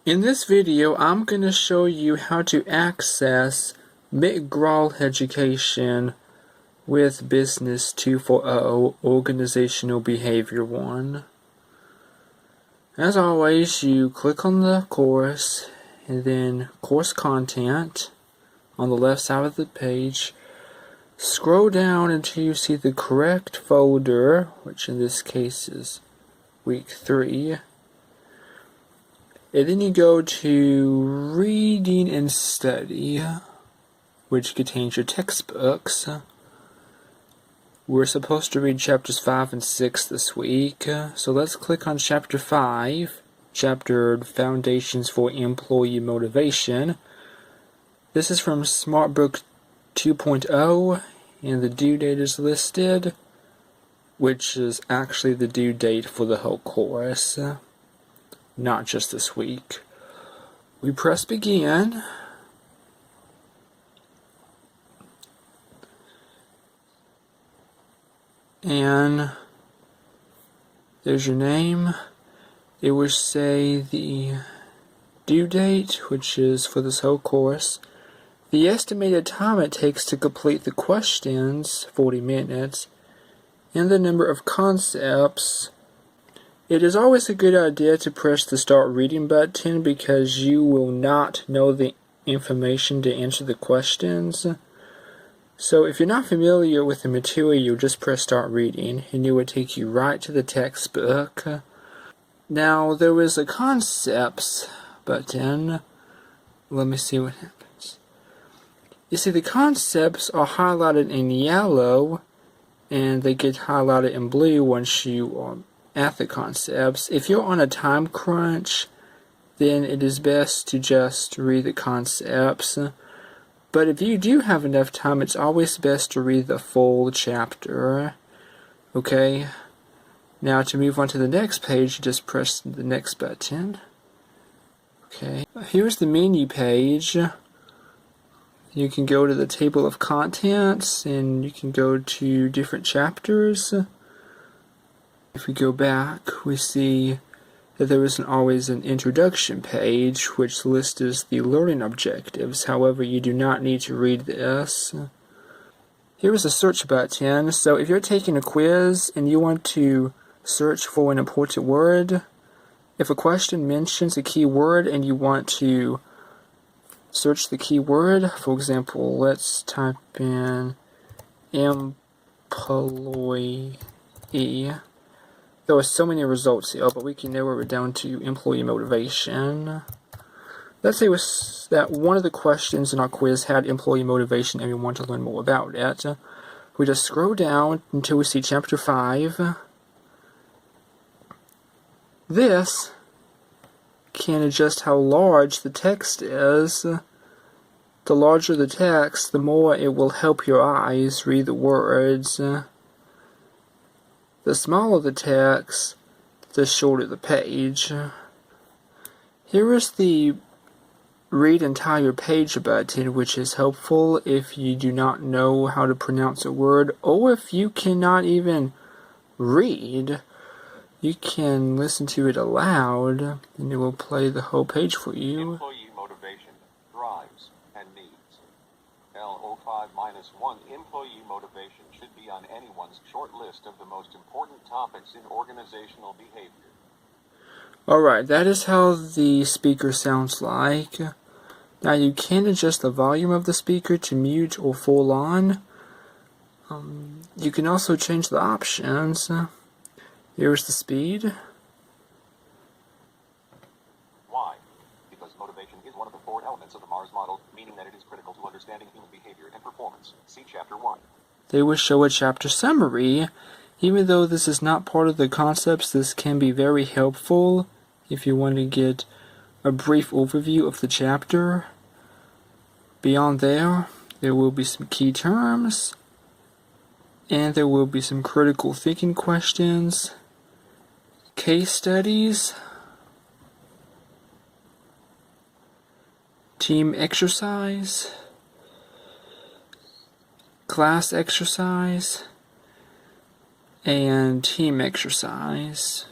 In this video, I'm going to show you how to access McGraw-Hill Education with Business 2.0 Organizational Behavior 1. As always, you click on the course and then Course Content on the left side of the page. Scroll down until you see the correct folder, which in this case is Week 3. And then you go to Reading and Study, which contains your textbooks. We're supposed to read chapters 5 and 6 this week, so let's click on chapter 5, chapter Foundations for Employee Motivation. This is from Smartbook 2.0, and the due date is listed, which is actually the due date for the whole course. Not just this week. We press begin. And there's your name. It will say the due date, which is for this whole course. The estimated time it takes to complete the questions, 40 minutes. And the number of concepts. It is always a good idea to press the Start Reading button because you will not know the information to answer the questions. So if you're not familiar with the material, you'll just press Start Reading and it will take you right to the textbook. Now there is a Concepts button. Let me see what happens. You see, the concepts are highlighted in yellow and they get highlighted in blue once you are at the concepts. If you're on a time crunch, then it is best to just read the concepts. But if you do have enough time, it's always best to read the full chapter. Okay? Now to move on to the next page, you just press the next button. Okay. Here's the menu page. You can go to the table of contents and you can go to different chapters. If we go back, we see that there isn't always an introduction page which lists the learning objectives. However, you do not need to read this. Here is a search button. So if you're taking a quiz and you want to search for an important word, if a question mentions a key word and you want to search the key word, for example, let's type in employee. There are so many results here, but we can narrow it down to employee motivation. Let's say that one of the questions in our quiz had employee motivation and we want to learn more about it. We just scroll down until we see chapter 5. This can adjust how large the text is. The larger the text, the more it will help your eyes read the words. The smaller the text, the shorter the page. Here is the Read Entire Page button, which is helpful if you do not know how to pronounce a word, or if you cannot even read. You can listen to it aloud, and it will play the whole page for you. Employee motivation, drives, and needs. L05-1 employee motivation should be on anyone's short list of the most important topics in organizational behavior. Alright, that is how the speaker sounds like. Now you can adjust the volume of the speaker to mute or full on. You can also change the options. Here's the speed. Why? Because motivation is one of the 4 elements of the Mars model, meaning that it is critical to understanding human behavior and performance. See Chapter 1. They will show a chapter summary. Even though this is not part of the concepts, this can be very helpful if you want to get a brief overview of the chapter. Beyond there will be some key terms, and there will be some critical thinking questions, case studies, team exercise, class exercise, and team exercise.